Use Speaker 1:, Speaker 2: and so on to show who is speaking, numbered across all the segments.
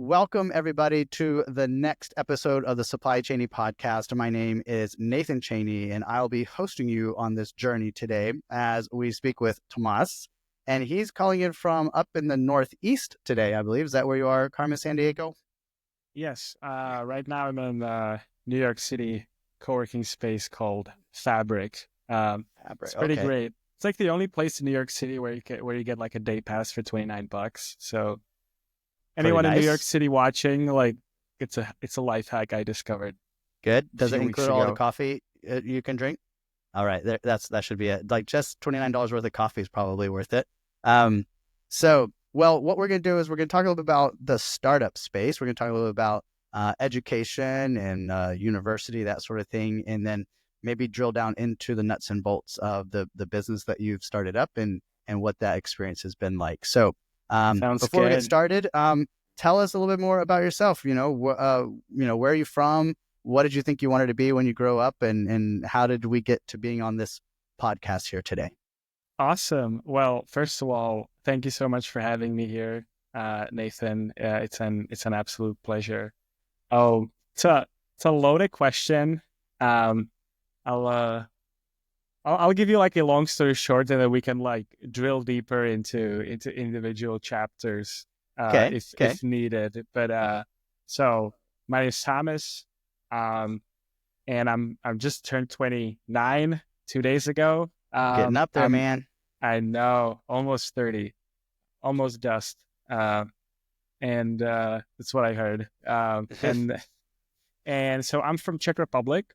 Speaker 1: welcome everybody to the next episode of the Supply Chainy podcast. My name is Nathan Cheney, and I'll be hosting you on this journey today as we speak with Tomas. And he's calling in from up in the Northeast today, I believe. Is that where you are, Carmen Sandiego?
Speaker 2: Yes. Right now I'm in New York City co-working space called Fabric. It's pretty great. It's like the only place in New York City where you get like a day pass for $29. So anyone in New York City watching, like it's a life hack I discovered.
Speaker 1: Good. Does it include all the coffee you can drink? All right, that should be it. Like just $29 worth of coffee is probably worth it. So what we're going to do is we're going to talk a little bit about the startup space. We're going to talk a little bit about education and university, that sort of thing, and then maybe drill down into the nuts and bolts of the business that you've started up and what that experience has been like. So before we get started, tell us a little bit more about yourself. Where are you from? What did you think you wanted to be when you grow up, and how did we get to being on this podcast here today?
Speaker 2: Awesome. Well, first of all, thank you so much for having me here, Nathan. It's an absolute pleasure. Oh, it's a loaded question. I'll give you like a long story short, and then we can like drill deeper into individual chapters if needed. But so my name is Tomas, and I'm just turned 29 2 days ago.
Speaker 1: Getting up there, man.
Speaker 2: I know, almost 30, almost dust, and that's what I heard. And so I'm from Czech Republic.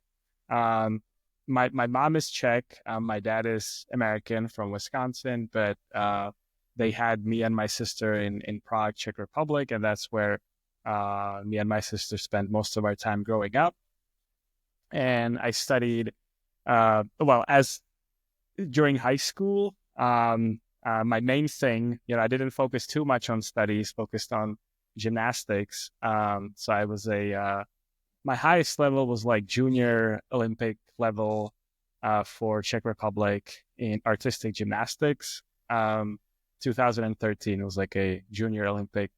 Speaker 2: My mom is Czech. My dad is American from Wisconsin, but they had me and my sister in Prague, Czech Republic, and that's where me and my sister spent most of our time growing up. And I studied, during high school, my main thing, I didn't focus too much on studies, focused on gymnastics. So I was my highest level was like junior Olympic level for Czech Republic in artistic gymnastics. 2013 was like a junior Olympic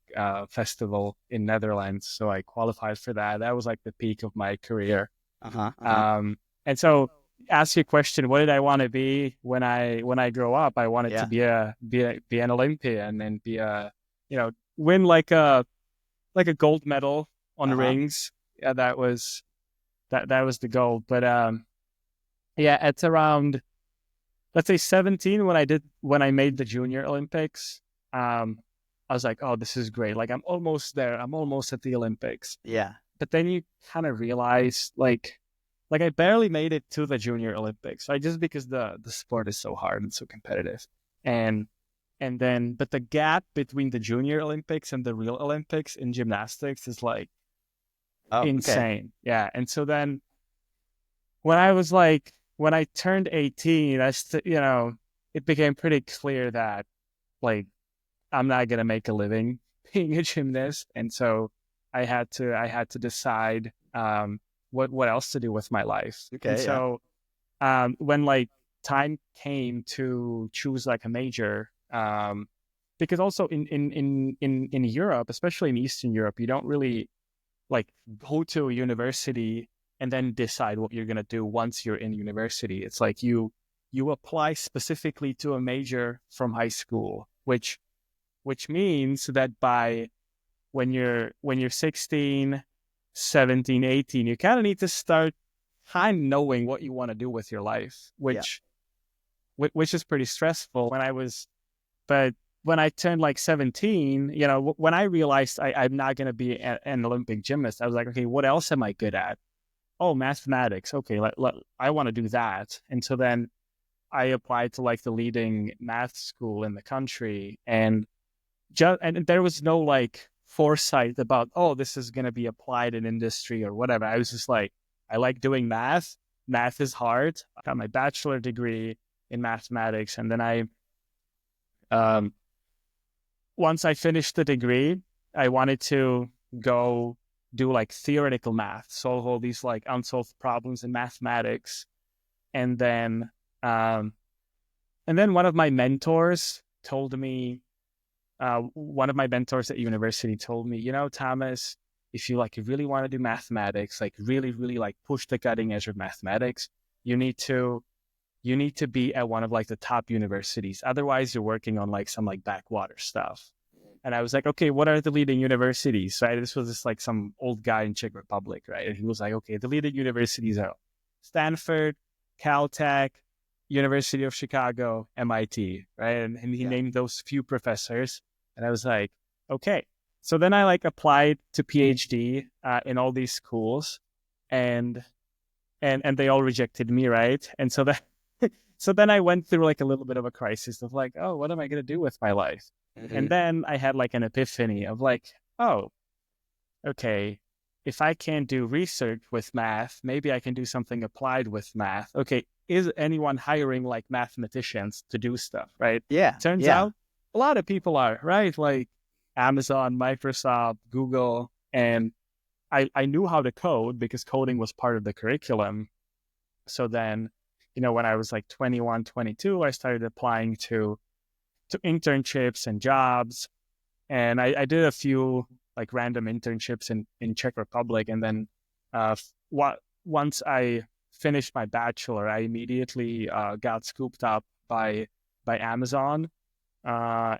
Speaker 2: festival in Netherlands. So I qualified for that. That was like the peak of my career. And so ask your question, what did I want to be when I grow up? I wanted to be an Olympian and be win like a gold medal on rings. Yeah, that was the goal. But at around, let's say 17 when I made the junior Olympics, I was like, oh, this is great. Like I'm almost there. I'm almost at the Olympics.
Speaker 1: Yeah. But
Speaker 2: then you kind of realize like I barely made it to the Junior Olympics, right? Just because the sport is so hard and so competitive. But the gap between the Junior Olympics and the real Olympics in gymnastics is like insane. Yeah. And so then when I turned 18, it became pretty clear that like I'm not going to make a living being a gymnast. And so I had to decide, what else to do with my life. So when like time came to choose like a major, because also in Europe, especially in Eastern Europe, you don't really like go to a university and then decide what you're going to do once you're in university. It's like you apply specifically to a major from high school, which means that when you're 16, 17, 18, you kind of need to start kind of knowing what you want to do with your life, which is pretty stressful. But when I turned like 17, when I realized I'm not going to be an Olympic gymnast, I was like, okay, what else am I good at? Oh, mathematics. Okay, I want to do that. And so then I applied to like the leading math school in the country, and there was no like foresight about, oh, this is going to be applied in industry or whatever. I was just like, I like doing math. Math is hard. I got my bachelor degree in mathematics. And then once I finished the degree, I wanted to go do like theoretical math, solve all these like unsolved problems in mathematics. And then one of my mentors told me, one of my mentors at university told me, Thomas, if you like really want to do mathematics, like really, really like push the cutting edge of mathematics, you need to be at one of like the top universities. Otherwise, you're working on like some like backwater stuff. And I was like, okay, what are the leading universities? Right? This was just like some old guy in Czech Republic, right? And he was like, okay, the leading universities are Stanford, Caltech, University of Chicago, MIT, right? And he named those few professors. And I was like, okay. So then I like applied to PhD in all these schools, and they all rejected me, right? And so that so then I went through like a little bit of a crisis of like, oh, what am I going to do with my life? Mm-hmm. And then I had like an epiphany of like, oh, okay, if I can't do research with math, maybe I can do something applied with math. Okay, is anyone hiring like mathematicians to do stuff, right?
Speaker 1: Yeah.
Speaker 2: Turns out a lot of people are, right? Like Amazon, Microsoft, Google, and I knew how to code because coding was part of the curriculum. So then, when I was like 21, 22, I started applying to internships and jobs. And I did a few like random internships in Czech Republic. And then once I finished my bachelor, I immediately got scooped up by Amazon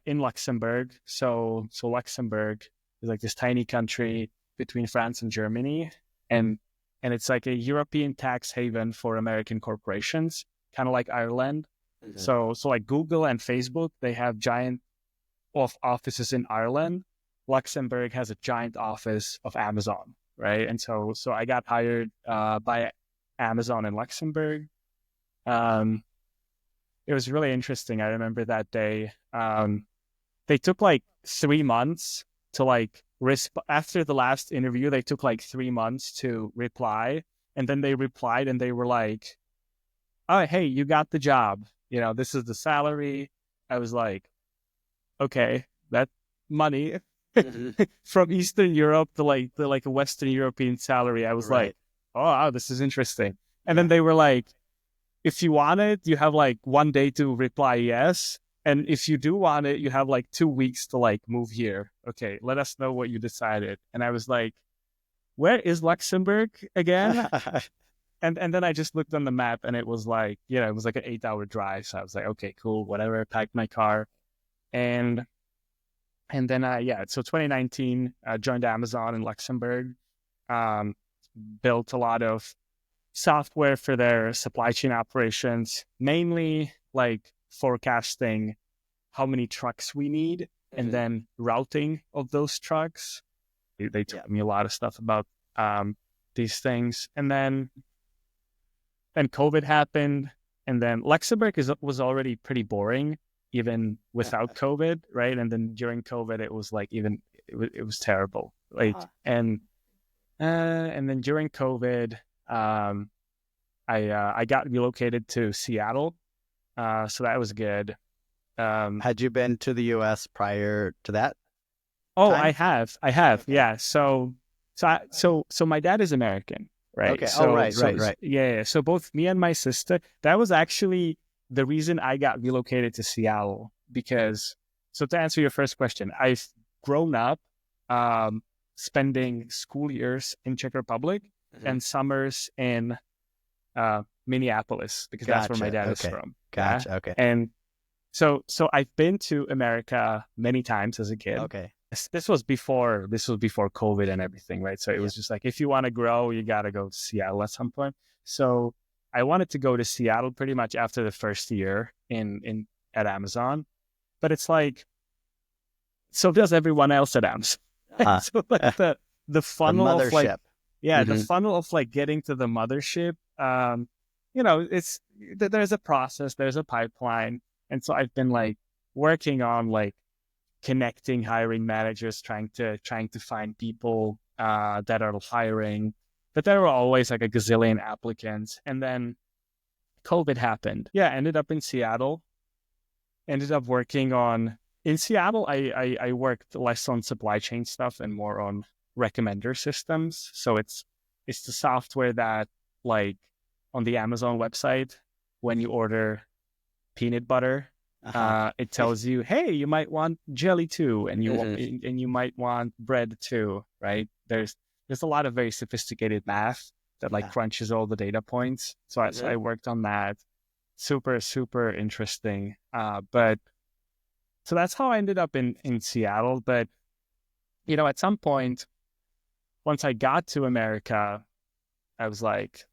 Speaker 2: in Luxembourg. So Luxembourg is like this tiny country between France and Germany. And it's like a European tax haven for American corporations, kind of like Ireland. Mm-hmm. So like Google and Facebook, they have giant offices in Ireland. Luxembourg has a giant office of Amazon, right? And so I got hired by Amazon in Luxembourg. It was really interesting. I remember that day. They took like 3 months to like after the last interview, they took like 3 months to reply. And then they replied and they were like, oh, hey, you got the job. This is the salary. I was like, okay, that money from Eastern Europe to like a Western European salary. I was like, oh, wow, this is interesting. And then they were like, if you want it, you have like 1 day to reply yes. And if you do want it, you have like 2 weeks to like move here. Okay, let us know what you decided. And I was like, where is Luxembourg again? and then I just looked on the map and it was like, it was like an 8-hour drive. So I was like, okay, cool, whatever. I packed my car. And then so 2019, I joined Amazon in Luxembourg, built a lot of software for their supply chain operations, mainly like forecasting how many trucks we need and then routing of those trucks. They taught me a lot of stuff about these things. And then COVID happened, and then Luxembourg was already pretty boring even without COVID, right? And then during COVID, it was like it was terrible. Like and then during COVID, I got relocated to Seattle, so that was good.
Speaker 1: Had you been to the U.S. prior to that?
Speaker 2: Oh,
Speaker 1: time?
Speaker 2: I have, yeah. So my dad is American, right?
Speaker 1: Okay.
Speaker 2: Right. Yeah. So both me and my sister, that was actually the reason I got relocated to Seattle, because, so to answer your first question, I've grown up spending school years in Czech Republic and summers in Minneapolis, because that's where my dad is from.
Speaker 1: Gotcha.
Speaker 2: Yeah?
Speaker 1: Okay.
Speaker 2: And so I've been to America many times as a kid.
Speaker 1: Okay.
Speaker 2: This was before COVID and everything, right? So it was just like, if you want to grow, you got to go to Seattle at some point. So I wanted to go to Seattle pretty much after the first year at Amazon, but it's like, so does everyone else at Amazon. So like the funnel of like, the funnel of like getting to the mothership, it's, there's a process, there's a pipeline. And so I've been like working on like connecting hiring managers, trying to find people that are hiring, but there were always like a gazillion applicants. And then COVID happened. Yeah, ended up in Seattle. Ended up working in Seattle. I worked less on supply chain stuff and more on recommender systems. So it's the software that, like, on the Amazon website, when you order peanut butter, It tells you, hey, you might want jelly too, and
Speaker 1: Mm-hmm.
Speaker 2: and you might want bread too, right? There's a lot of very sophisticated math that like
Speaker 1: Yeah.
Speaker 2: crunches all the data points. So
Speaker 1: Mm-hmm.
Speaker 2: I worked on that. Super, super interesting. But so that's how I ended up in Seattle. But at some point, once I got to America, I was like,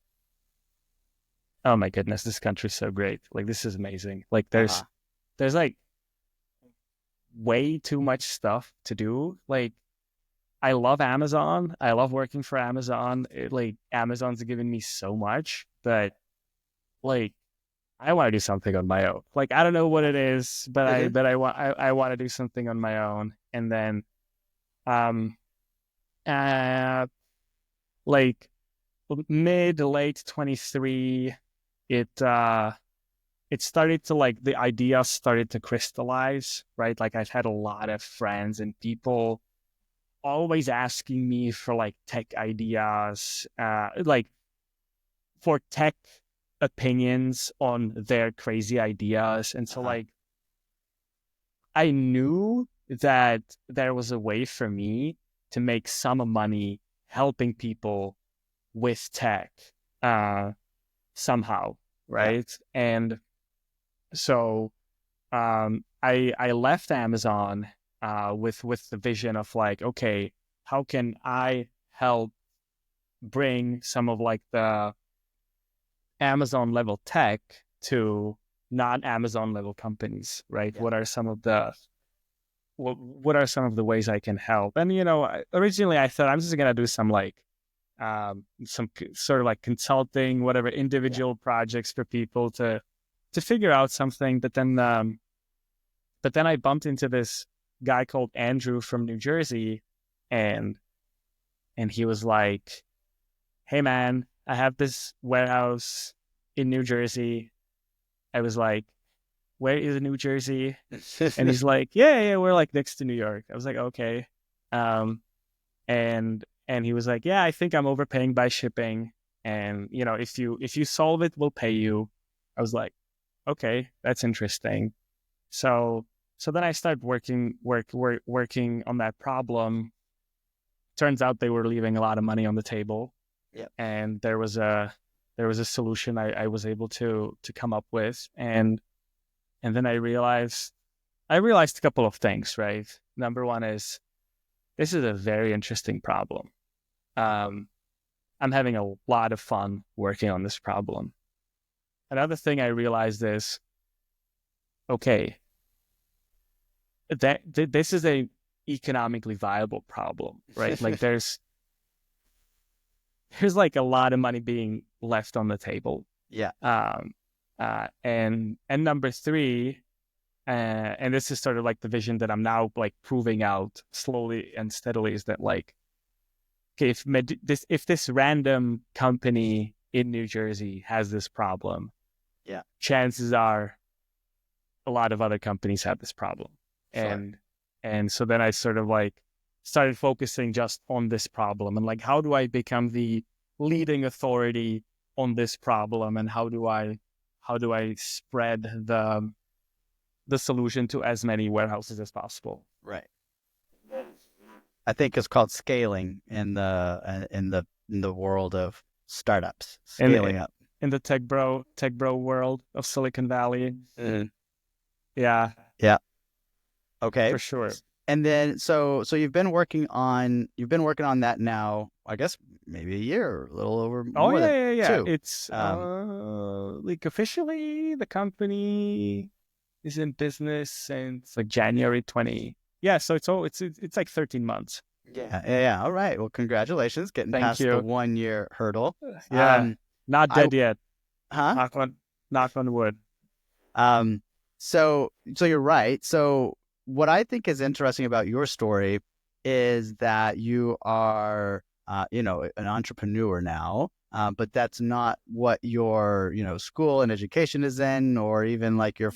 Speaker 2: oh my goodness, this country's so great. Like this is amazing. Like
Speaker 1: Uh-huh.
Speaker 2: there's like way too much stuff to do. Like I love Amazon. I love working for Amazon. Like Amazon's given me so much, but like I want to do something on my own. Like I don't know what it is, but
Speaker 1: Mm-hmm.
Speaker 2: I want to do something on my own. And then um uh like mid late 23, it it started to like the idea started to crystallize, right? Like I've had a lot of friends and people always asking me for like tech ideas, like for tech opinions on their crazy ideas. And so
Speaker 1: Uh-huh.
Speaker 2: like I knew that there was a way for me to make some money helping people with tech uh, somehow,
Speaker 1: Yeah.
Speaker 2: right? And so I left Amazon with the vision of like, okay, how can I help bring some of like the Amazon level tech to not Amazon level companies, right?
Speaker 1: Yeah.
Speaker 2: What are some of the ways I can help? And originally I thought I'm just gonna do some like sort of like consulting, whatever,
Speaker 1: Yeah.
Speaker 2: individual projects for people to figure out something. But then I bumped into this guy called Andrew from New Jersey, and he was like, "Hey man, I have this warehouse in New Jersey." I was like, "Where is New Jersey?" And he's like, "Yeah, we're like next to New York." I was like, "Okay." Um, and he was like, "Yeah, I think I'm overpaying by shipping, and if you solve it, we'll pay you." I was like, "Okay, that's interesting." So then I started working on that problem. Turns out they were leaving a lot of money on the table,
Speaker 1: Yeah.
Speaker 2: and there was a solution I was able to come up with, and then I realized a couple of things, right? Number one is this is a very interesting problem. Um, I'm having a lot of fun working on this problem. Another thing I realized is, okay, this is a economically viable problem, right? Like there's like a lot of money being left on the table.
Speaker 1: Yeah.
Speaker 2: Um, and number three, and this is sort of like the vision that I'm now like proving out slowly and steadily, is that like, okay, if this random company in New Jersey has this problem,
Speaker 1: Yeah.
Speaker 2: chances are a lot of other companies have this problem.
Speaker 1: Sure.
Speaker 2: And so then I sort of like started focusing just on this problem and like, how do I become the leading authority on this problem, and how do I spread the solution to as many warehouses as possible.
Speaker 1: Right. I think it's called scaling in the world of startups,
Speaker 2: And
Speaker 1: scaling up.
Speaker 2: in the tech bro world of Silicon Valley,
Speaker 1: Mhm.
Speaker 2: yeah,
Speaker 1: Yeah. Okay.
Speaker 2: for sure.
Speaker 1: And then so you've been working on that now, I guess maybe a year, or a little over
Speaker 2: Oh
Speaker 1: more than
Speaker 2: yeah.
Speaker 1: two.
Speaker 2: It's
Speaker 1: Um,
Speaker 2: like officially the company is in business since like January 20. Yeah, so it's like 13 months.
Speaker 1: yeah. All right. Well, congratulations, getting
Speaker 2: Thank
Speaker 1: past the
Speaker 2: you.
Speaker 1: 1 year hurdle.
Speaker 2: Yeah, not
Speaker 1: I
Speaker 2: dead yet.
Speaker 1: huh?
Speaker 2: Knock on knock on wood.
Speaker 1: Um, so you're right. So what I think is interesting about your story is that you are, an entrepreneur now, but that's not what your, school and education is in, or even like your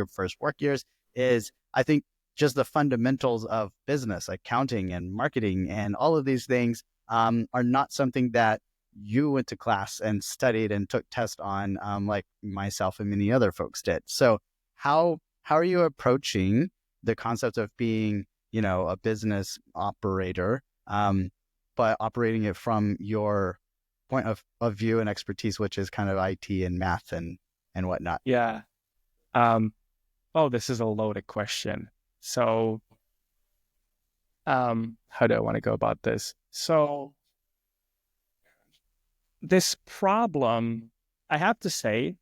Speaker 1: first work years is. I think just the fundamentals of business, accounting and marketing, and all of these things, are not something that you went to class and studied and took tests on, like myself and many other folks did. So how how are you approaching the concept of being, a business operator, but operating it from your point of view and expertise, which is kind of IT and math and whatnot?
Speaker 2: Yeah. This is a loaded question. So, how do I want to go about this? So, this problem, I have to say,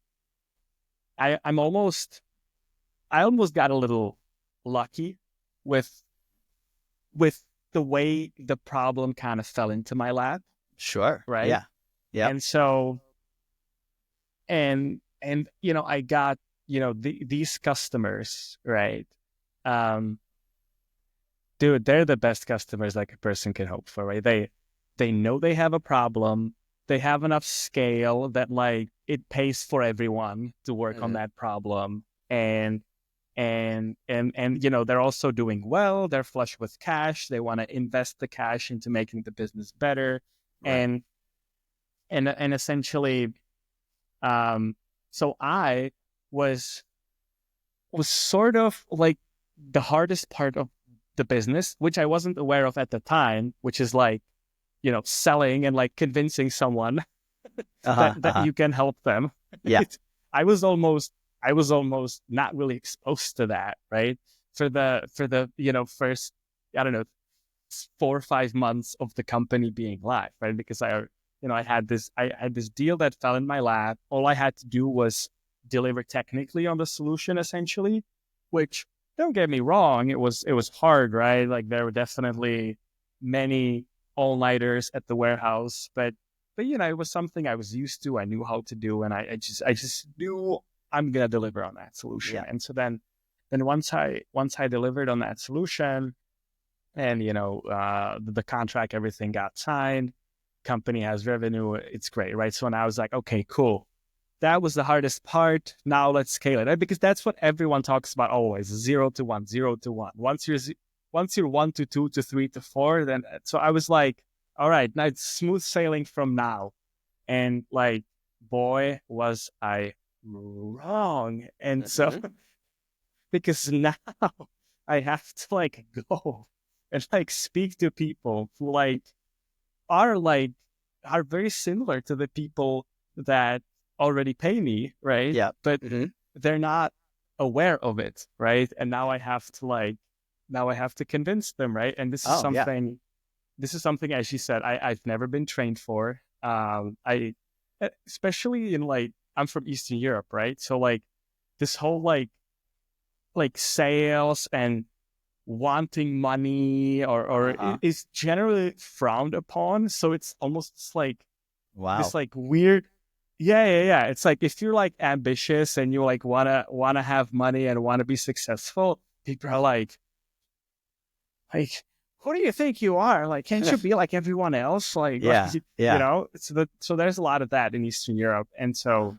Speaker 2: I almost got a little lucky with the way the problem kind of fell into my lap.
Speaker 1: Sure.
Speaker 2: Right.
Speaker 1: Yeah. Yeah.
Speaker 2: And so, and I got these customers, right? Dude, they're the best customers like a person can hope for, right? They know they have a problem. They have enough scale that like it pays for everyone to work on that problem. And they're also doing well. They're flush with cash. They want to invest the cash into making the business better. Right. And essentially, so I was sort of like the hardest part of the business, which I wasn't aware of at the time, which is like, selling and like convincing someone that you can help them.
Speaker 1: Yeah.
Speaker 2: I was almost not really exposed to that, right? For the first, I don't know, 4 or 5 months of the company being live, right? Because I had this deal that fell in my lap. All I had to do was deliver technically on the solution, essentially, which, don't get me wrong, it was hard, right? Like there were definitely many all-nighters at the warehouse, but it was something I was used to. I knew how to do, and I just knew I'm gonna deliver on that solution. Yeah. And so then once I delivered on that solution, and the contract, everything got signed, company has revenue, it's great, right? So now I was like, okay, cool. That was the hardest part. Now let's scale it, right? Because that's what everyone talks about always: 0 to 1, 0 to 1. Once you're 1 to 2 to 3 to 4, then so I was like, all right, now it's smooth sailing from now. And like, boy, was I wrong. And so because now I have to like go and like speak to people who are very similar to the people that already pay me, right?
Speaker 1: Yeah.
Speaker 2: But they're not aware of it, right? And now I have to convince them, right? And this is something, as you said, I've never been trained for. I especially in I'm from Eastern Europe, right? So like this whole like sales and wanting money or is generally frowned upon. So it's almost like this like weird. Yeah. It's like if you're like ambitious and you like wanna have money and want to be successful, people are like, who do you think you are? Like, can't you be like everyone else? Like, So there's a lot of that in Eastern Europe, and so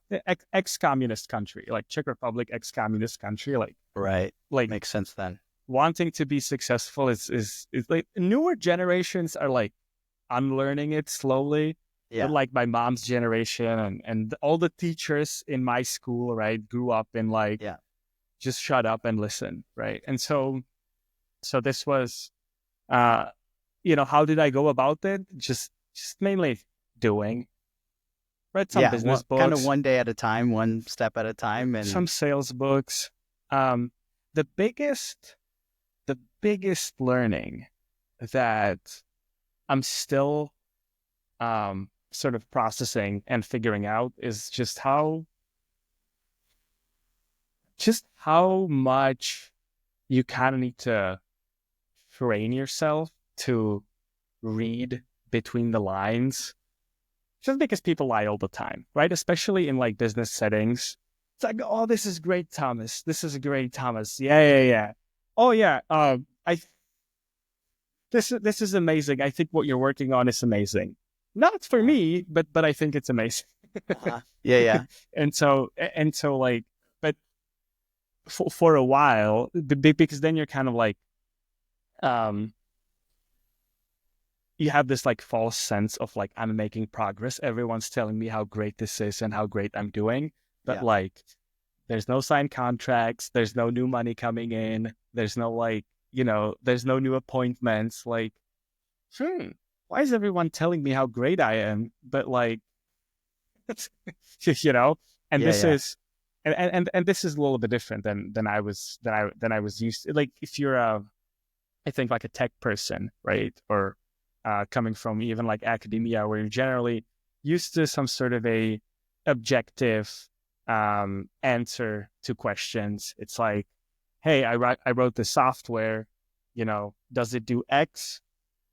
Speaker 2: ex-communist country, like Czech Republic, ex-communist country,
Speaker 1: right, makes sense then.
Speaker 2: Wanting to be successful is like newer generations are like unlearning it slowly. Yeah. But like my mom's generation and all the teachers in my school, right, grew up in just shut up and listen, right? And so this was, how did I go about it? Just mainly doing, read some business books,
Speaker 1: kind of one day at a time, one step at a time, and
Speaker 2: some sales books. The biggest learning that I'm still sort of processing and figuring out is just how much you kind of need to train yourself to read between the lines, just because people lie all the time, right? Especially in like business settings. It's like, oh, this is great, Thomas. This is great, Thomas. Yeah. Oh yeah. This is amazing. I think what you're working on is amazing. Not for me, but I think it's amazing.
Speaker 1: Yeah.
Speaker 2: And so like, but for a while, because then you're kind of like, you have this like false sense of like, I'm making progress. Everyone's telling me how great this is and how great I'm doing. But there's no signed contracts, there's no new money coming in, there's no like, there's no new appointments. Like, why is everyone telling me how great I am? But like, and
Speaker 1: Yeah,
Speaker 2: this
Speaker 1: yeah.
Speaker 2: is, and this is a little bit different than I was used to. Like, if you're I think like a tech person, right? Or coming from even like academia, where you're generally used to some sort of a objective answer to questions. It's like, hey, I wrote the software, does it do X?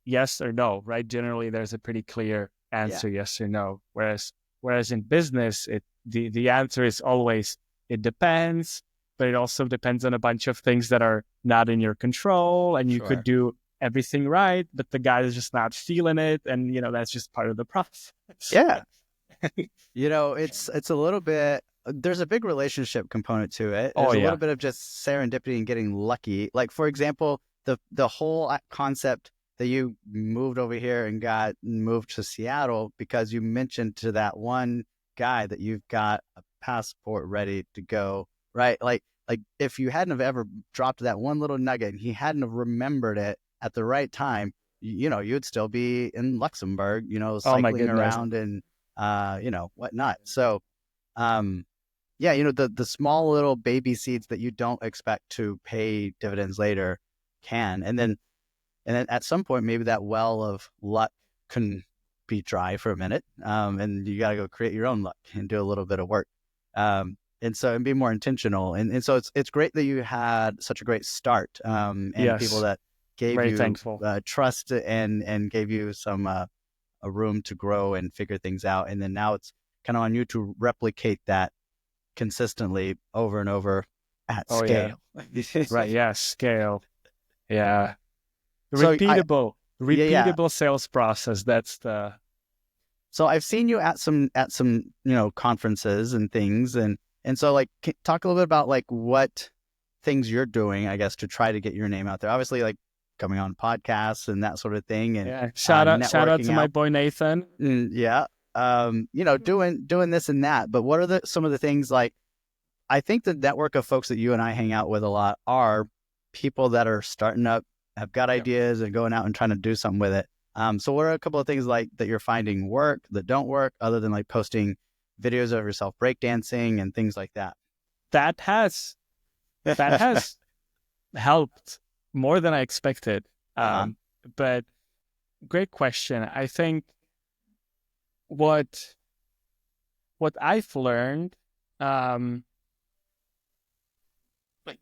Speaker 2: Yes or no, right? Generally, there's a pretty clear answer, yes or no. Whereas in business, the answer is always, it depends, but it also depends on a bunch of things that are not in your control, and you could do everything right, but the guy is just not feeling it, and that's just part of the process.
Speaker 1: Yeah. It's a little bit, there's a big relationship component to it. There's a little bit of just serendipity and getting lucky. Like, for example, the whole concept that you moved over here and got moved to Seattle because you mentioned to that one guy that you've got a passport ready to go, right? Like if you hadn't have ever dropped that one little nugget and he hadn't have remembered it at the right time, you'd still be in Luxembourg, cycling around and whatnot. So, the small little baby seeds that you don't expect to pay dividends later can, and then at some point, maybe that well of luck can be dry for a minute. And you got to go create your own luck and do a little bit of work. And be more intentional. And so it's great that you had such a great start. And people that gave
Speaker 2: very
Speaker 1: you
Speaker 2: thankful.
Speaker 1: Trust and gave you some a room to grow and figure things out. And then now it's kind of on you to replicate that consistently over and over at scale.
Speaker 2: Yeah. Right. Yeah. Scale. Yeah. Repeatable sales process. That's the.
Speaker 1: So I've seen you at some conferences and things, and so like talk a little bit about like what things you're doing, I guess, to try to get your name out there. Obviously, like coming on podcasts and that sort of thing. And
Speaker 2: shout out to my boy Nathan.
Speaker 1: Doing this and that. But what are some of the things, like, I think the network of folks that you and I hang out with a lot are people that are starting up, have got ideas and going out and trying to do something with it. So what are a couple of things like that you're finding work that don't work, other than like posting videos of yourself breakdancing and things like that?
Speaker 2: That has helped more than I expected. But great question. I think what I've learned,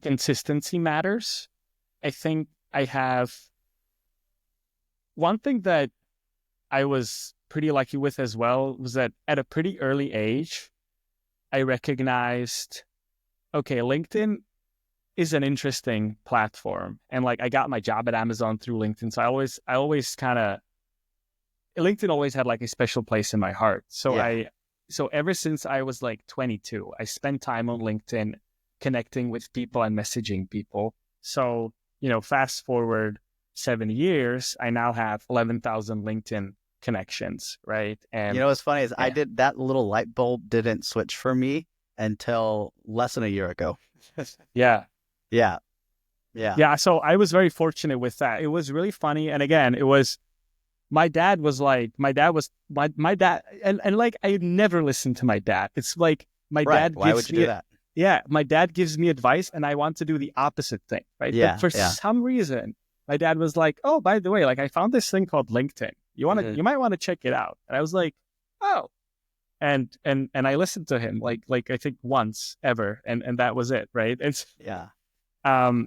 Speaker 2: consistency matters. I think I have one thing that I was pretty lucky with as well, was that at a pretty early age, I recognized, okay, LinkedIn is an interesting platform. And like, I got my job at Amazon through LinkedIn. So I always kind of, LinkedIn always had like a special place in my heart. So so ever since I was like 22, I spent time on LinkedIn connecting with people and messaging people. So, fast forward 7 years, I now have 11,000 LinkedIn connections, right? And
Speaker 1: what's funny is I did, that little light bulb didn't switch for me until less than a year ago. Yeah.
Speaker 2: So I was very fortunate with that. It was really funny. And again, it was, my dad, and like, I never listened to my dad. It's like, dad
Speaker 1: Why would you do that?
Speaker 2: Yeah. My dad gives me advice and I want to do the opposite thing. Right.
Speaker 1: Yeah.
Speaker 2: But for some reason, my dad was like, oh, by the way, like, I found this thing called LinkedIn. You might want to check it out. And I was like, oh, and I listened to him like I think once ever. And that was it. Right.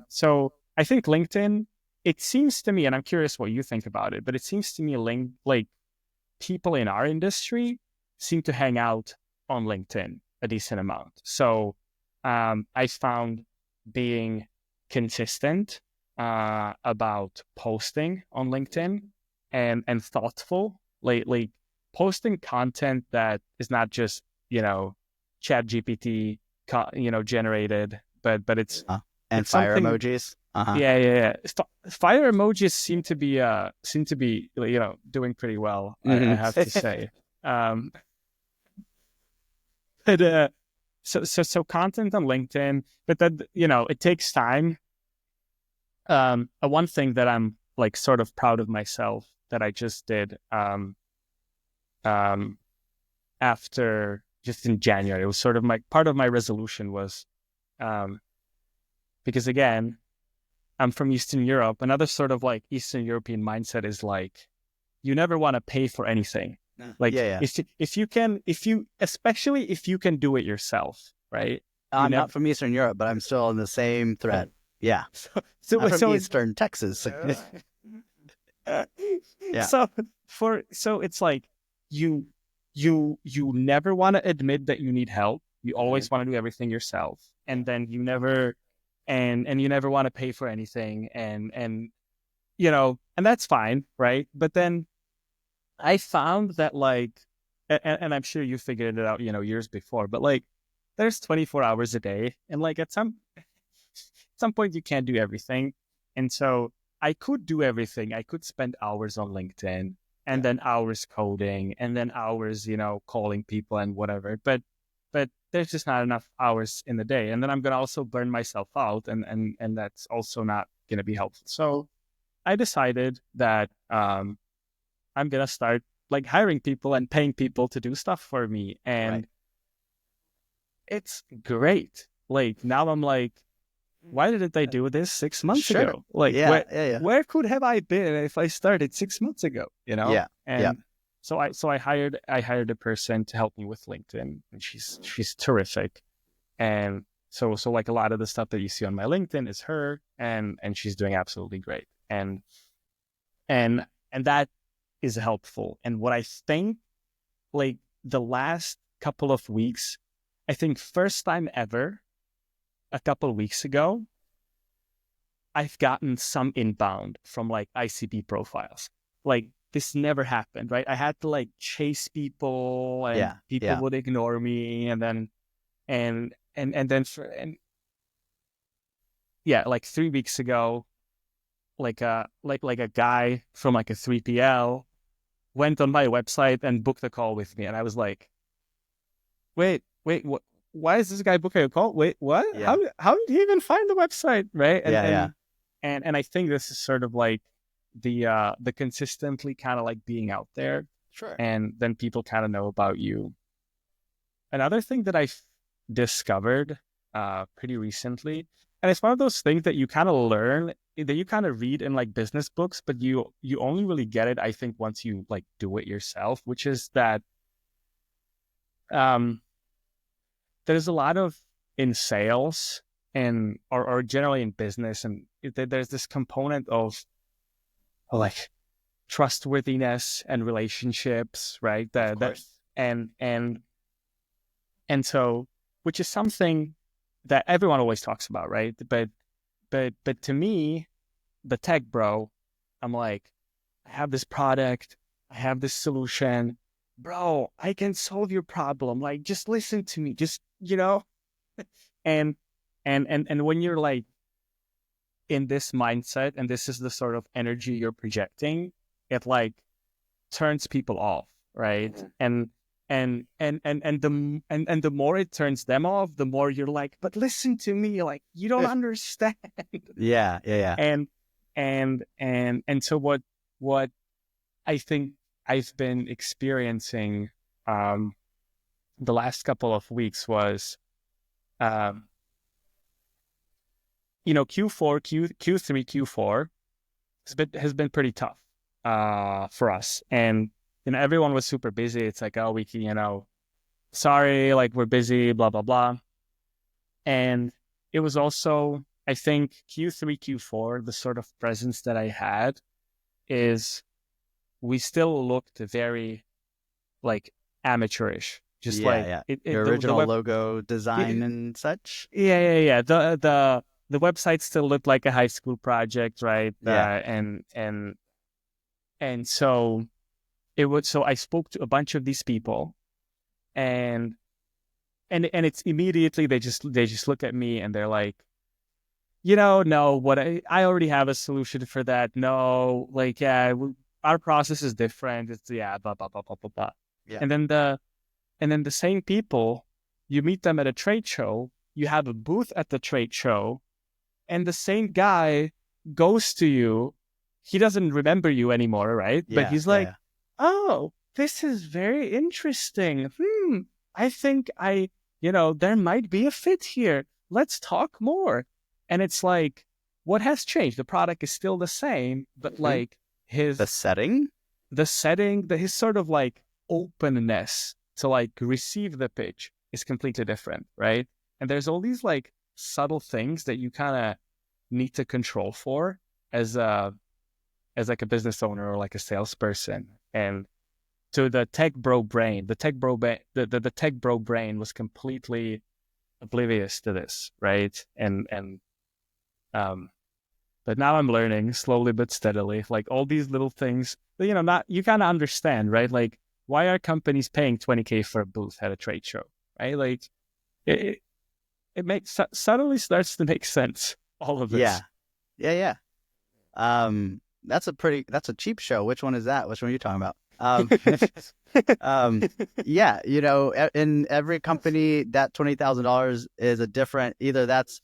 Speaker 2: So I think LinkedIn, it seems to me, and I'm curious what you think about it, but it seems to me like people in our industry seem to hang out on LinkedIn a decent amount. So I found being consistent about posting on LinkedIn and thoughtful, like posting content that is not just, chat GPT, generated, but it's,
Speaker 1: and
Speaker 2: it's
Speaker 1: fire emojis.
Speaker 2: Yeah. Fire emojis seem to be doing pretty well. I have to say. But So content on LinkedIn, but that, it takes time. One thing that I'm like sort of proud of myself that I just did after just in January, it was sort of part of my resolution was because again, I'm from Eastern Europe. Another sort of like Eastern European mindset is like, you never want to pay for anything. Like especially if you can do it yourself, right?
Speaker 1: I'm not from Eastern Europe, but I'm still in the same thread. Yeah. I'm from Eastern Texas.
Speaker 2: Yeah. So it's like you never want to admit that you need help. You always want to do everything yourself, and then you never you never want to pay for anything, and and that's fine, right? But then I found that like, and I'm sure you figured it out, years before, but like, there's 24 hours a day, and like at some point you can't do everything, and so I could do everything. I could spend hours on LinkedIn, and then hours coding, and then hours, calling people and whatever. But there's just not enough hours in the day, and then I'm gonna also burn myself out, and that's also not gonna be helpful. So I decided that I'm gonna start like hiring people and paying people to do stuff for me, and it's great. Like now I'm like, why didn't I do this 6 months ago? Like, where could have I been if I started 6 months ago? So I hired a person to help me with LinkedIn, and she's terrific. And so like a lot of the stuff that you see on my LinkedIn is her, and she's doing absolutely great. And that is helpful. And what I think, like the last couple of weeks, I think first time ever, a couple of weeks ago, I've gotten some inbound from like ICP profiles. Like this never happened, right? I had to like chase people, and people would ignore me, and then like 3 weeks ago, like a guy from like a 3PL went on my website and booked a call with me, and I was like, wait, what? Why is this guy booking a call? Wait, what? Yeah. How did he even find the website, right? And I think this is sort of like the consistently kind of like being out there,
Speaker 1: sure,
Speaker 2: and then people kind of know about you. Another thing that I've discovered pretty recently, and it's one of those things that you kind of learn, that you kind of read in like business books, but you only really get it, I think, once you like do it yourself, which is that there's a lot of in sales and or generally in business, and there's this component of like trustworthiness and relationships, right? And so, which is something that everyone always talks about, right? But to me, the tech bro, I'm like, I have this product, I have this solution, bro, I can solve your problem. Like, just listen to me, just, and when you're like in this mindset, and this is the sort of energy you're projecting, it like turns people off, right? And the more it turns them off, the more you're like, but listen to me, like you don't understand. And so what I think I've been experiencing the last couple of weeks was Q3, Q4 has been pretty tough for us, and everyone was super busy. It's like, oh, we can, sorry, like we're busy, blah blah blah. And it was also, I think, Q3, Q4, the sort of presence that I had is we still looked very like amateurish, just
Speaker 1: your original logo design and such.
Speaker 2: The website still looked like a high school project, right? And so I spoke to a bunch of these people, and it's immediately they just look at me and they're like, no, what I already have a solution for that. No, like, our process is different. It's blah blah blah blah blah blah. Yeah. And then the same people you meet them at a trade show, you have a booth at the trade show, and the same guy goes to you. He doesn't remember you anymore, right? But he's like, oh, this is very interesting. I think there might be a fit here. Let's talk more. And it's like, what has changed? The product is still the same, but like
Speaker 1: the setting,
Speaker 2: his sort of like openness to like receive the pitch is completely different, right? And there's all these like subtle things that you kind of need to control for as like a business owner or like a salesperson. And to the tech bro brain, the tech bro brain was completely oblivious to this, right? But now I'm learning slowly but steadily, like all these little things, you kind of understand, right? Like, why are companies paying $20,000 for a booth at a trade show, right? Like, it suddenly starts to make sense, all of this.
Speaker 1: Yeah. That's a cheap show. Which one is that? Which one are you talking about? Yeah, in every company, that $20,000 is a different, either that's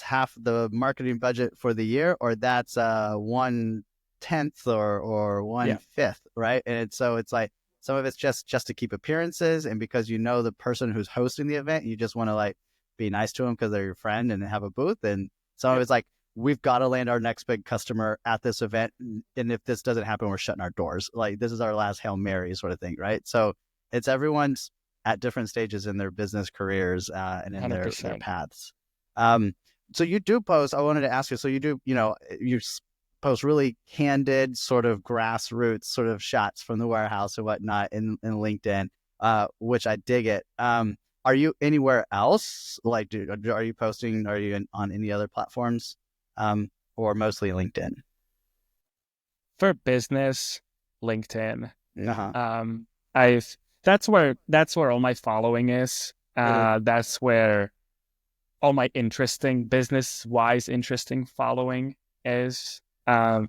Speaker 1: half the marketing budget for the year, or that's 1/10 or 1/5, right? And so it's like, some of it's just to keep appearances, and because the person who's hosting the event, you just want to like be nice to them because they're your friend and have a booth. And some of it's like, we've got to land our next big customer at this event, and if this doesn't happen, we're shutting our doors. Like, this is our last Hail Mary sort of thing, right? So it's everyone's at different stages in their business careers and in their paths. So you do post. I wanted to ask you. So you do, you post really candid, sort of grassroots, sort of shots from the warehouse and whatnot in LinkedIn, which I dig it. Are you anywhere else? Like, are you posting? Are you on any other platforms? Or mostly LinkedIn?
Speaker 2: For business, LinkedIn.
Speaker 1: Uh-huh.
Speaker 2: That's where all my following is. That's where all my business-wise interesting following is. I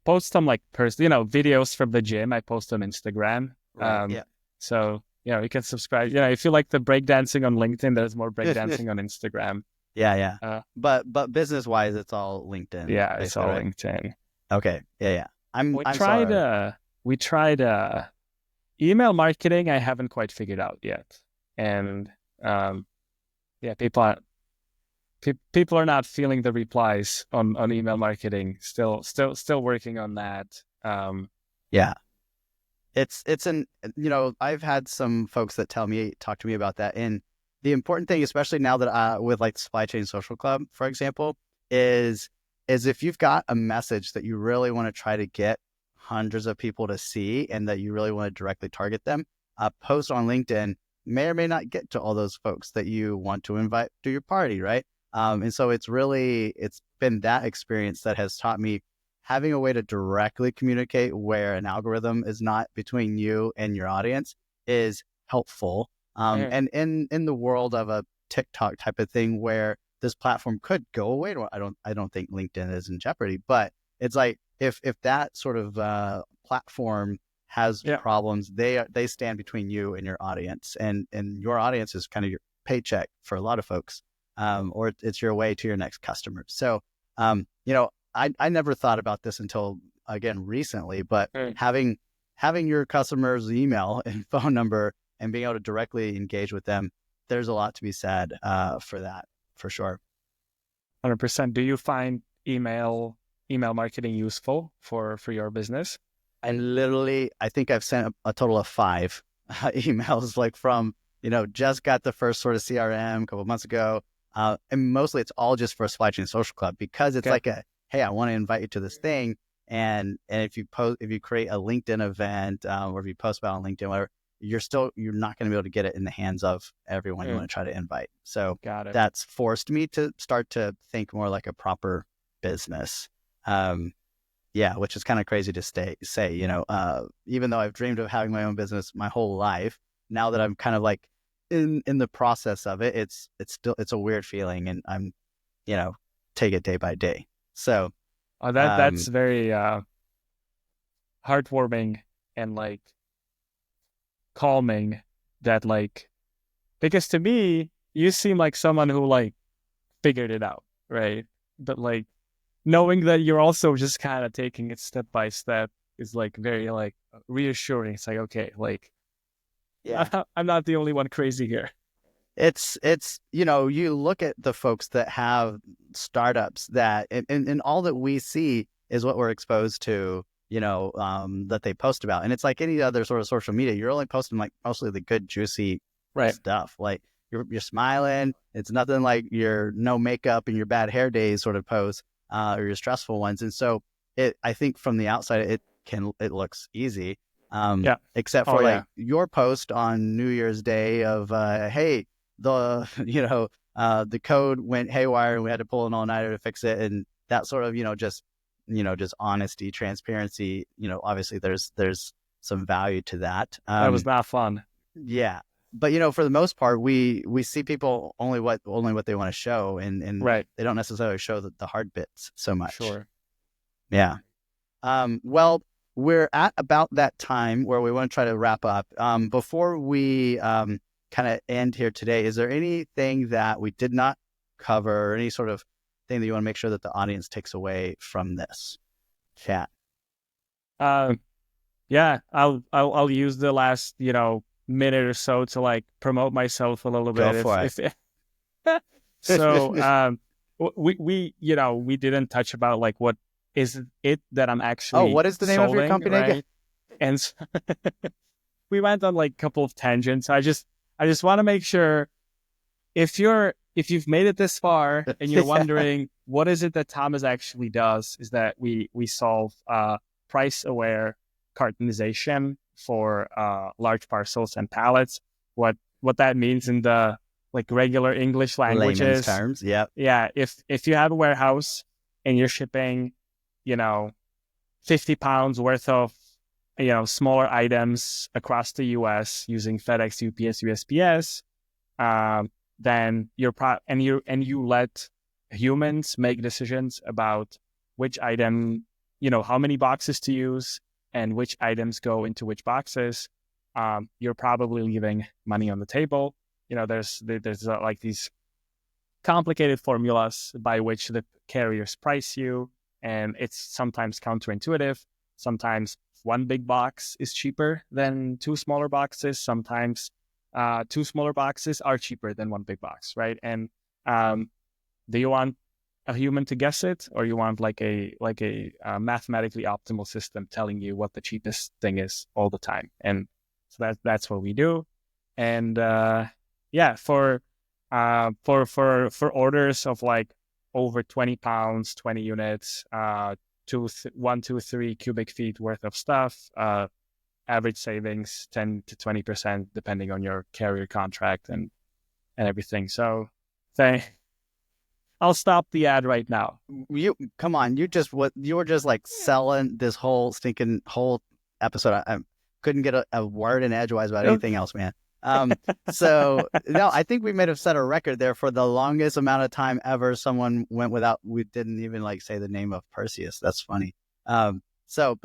Speaker 2: post some like videos from the gym. I post on Instagram.
Speaker 1: Right,
Speaker 2: So you can subscribe. If you like the breakdancing on LinkedIn, there's more breakdancing on Instagram.
Speaker 1: Yeah. But business wise, it's all LinkedIn.
Speaker 2: Yeah, it's all right? LinkedIn.
Speaker 1: Okay. Yeah.
Speaker 2: We tried email marketing. I haven't quite figured out yet, and people are not feeling the replies on email marketing. Still working on that.
Speaker 1: Yeah. It's I've had some folks that talk to me about that. And the important thing, especially now that with like Supply Chain Social Club, for example, is if you've got a message that you really want to try to get hundreds of people to see, and that you really want to directly target them, post on LinkedIn may or may not get to all those folks that you want to invite to your party, right? And so it's been that experience that has taught me having a way to directly communicate where an algorithm is not between you and your audience is helpful. And in the world of a TikTok type of thing, where this platform could go away, I don't think LinkedIn is in jeopardy, but it's like, if that sort of platform has problems, they stand between you and your audience, and your audience is kind of your paycheck for a lot of folks, or it's your way to your next customer. So, I never thought about this until, again, recently, but having your customer's email and phone number and being able to directly engage with them, there's a lot to be said for that, for sure.
Speaker 2: 100%. Do you find email marketing useful for your business?
Speaker 1: I think I've sent a total of 5 emails, like from, just got the first sort of CRM a couple of months ago. And mostly it's all just for Supply Chain Social Club, because it's like hey, I want to invite you to this thing. And if you create a LinkedIn event, or if you post about it on LinkedIn, whatever, you're not going to be able to get it in the hands of everyone you want to try to invite. So that's forced me to start to think more like a proper business. Which is kind of crazy to say, even though I've dreamed of having my own business my whole life, now that I'm kind of like in the process of it, it's a weird feeling, and I'm, take it day by day. So
Speaker 2: that's very heartwarming and like calming, that like because to me, you seem like someone who like figured it out, right? But like knowing that you're also just kind of taking it step by step is like very like reassuring. It's like, okay, like I'm not the only one crazy here.
Speaker 1: It's you look at the folks that have startups that and all that we see is what we're exposed to, that they post about. And it's like any other sort of social media. You're only posting like mostly the good, juicy stuff. Like you're smiling. It's nothing like your no makeup and your bad hair days sort of posts, or your stressful ones. And so I think from the outside, it looks easy. Except for your post on New Year's Day of, hey, the code went haywire and we had to pull an all-nighter to fix it. And that sort of, just honesty, transparency, obviously there's some value to that.
Speaker 2: That was not fun.
Speaker 1: Yeah. But, for the most part, we see people only what they want to show, and they don't necessarily show the hard bits so much.
Speaker 2: Sure.
Speaker 1: Yeah. Well, we're at about that time where we want to try to wrap up. Before we kind of end here today, is there anything that we did not cover, or any sort of thing that you want to make sure that the audience takes away from this chat?
Speaker 2: Yeah, I'll use the last, minute or so to like promote myself a little bit.
Speaker 1: Go for it.
Speaker 2: So, we didn't touch about like what is it that I'm actually
Speaker 1: what is the name of your company again?
Speaker 2: And so we went on like a couple of tangents. I just want to make sure if you've made it this far and you're wondering what is it that Tomas actually does, is that we solve price aware cartonization for large parcels and pallets. What that means in the like regular English language
Speaker 1: layman's terms.
Speaker 2: Yeah. If you have a warehouse and you're shipping, 50 pounds worth of, smaller items across the US using FedEx, UPS, USPS, then you let humans make decisions about which item, how many boxes to use and which items go into which boxes, you're probably leaving money on the table. There's like these complicated formulas by which the carriers price you, and it's sometimes counterintuitive. Sometimes one big box is cheaper than two smaller boxes. Sometimes two smaller boxes are cheaper than one big box, right? And do you want a human to guess it, or you want like a mathematically optimal system telling you what the cheapest thing is all the time? And so that's what we do. And for orders of like over 20 pounds, 20 units, 1, 2, 3 cubic feet worth of stuff, average savings 10 to 20% depending on your carrier contract and everything. So I'll stop the ad right now.
Speaker 1: Come on, you were just like selling this whole episode. I couldn't get a word in edgewise about anything else, man. So no, I think we might have set a record there for the longest amount of time ever someone went without. We didn't even like say the name of Perseus. That's funny. But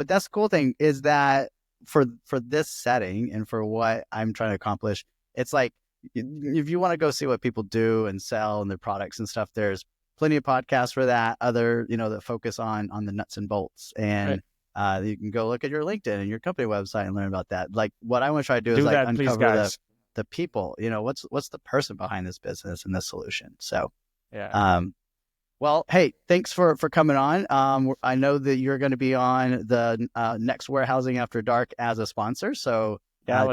Speaker 1: that's the cool thing is that for this setting and for what I'm trying to accomplish, it's like, if you want to go see what people do and sell and their products and stuff, there's plenty of podcasts for that. Other, that focus on the nuts and bolts, and you can go look at your LinkedIn and your company website and learn about that. Like what I want to try to do is like uncover the people. What's the person behind this business and this solution. So, well, hey, thanks for coming on. I know that you're going to be on the next Warehousing After Dark as a sponsor. So,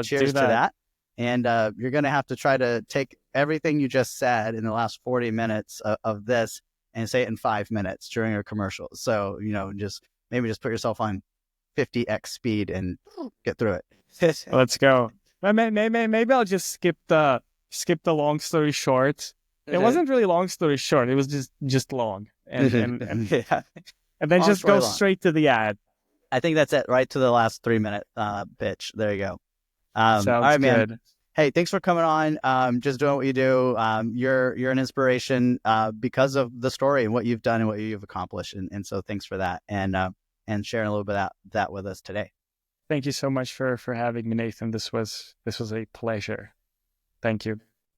Speaker 1: cheers to that. And you're going to have to try to take everything you just said in the last 40 minutes of this and say it in 5 minutes during a commercial. So, just put yourself on 50x speed and get through it.
Speaker 2: Let's go. Maybe I'll just skip the long story short. It wasn't really long story short. It was just long. And then long just go straight to the ad.
Speaker 1: I think that's it. Right to the last 3-minute pitch. There you go.
Speaker 2: Sounds all right, good.
Speaker 1: Man. Hey, thanks for coming on. Just doing what you do. You're an inspiration because of the story and what you've done and what you've accomplished. And so thanks for that and sharing a little bit of that with us today.
Speaker 2: Thank you so much for having me, Nathan. This was a pleasure. Thank you.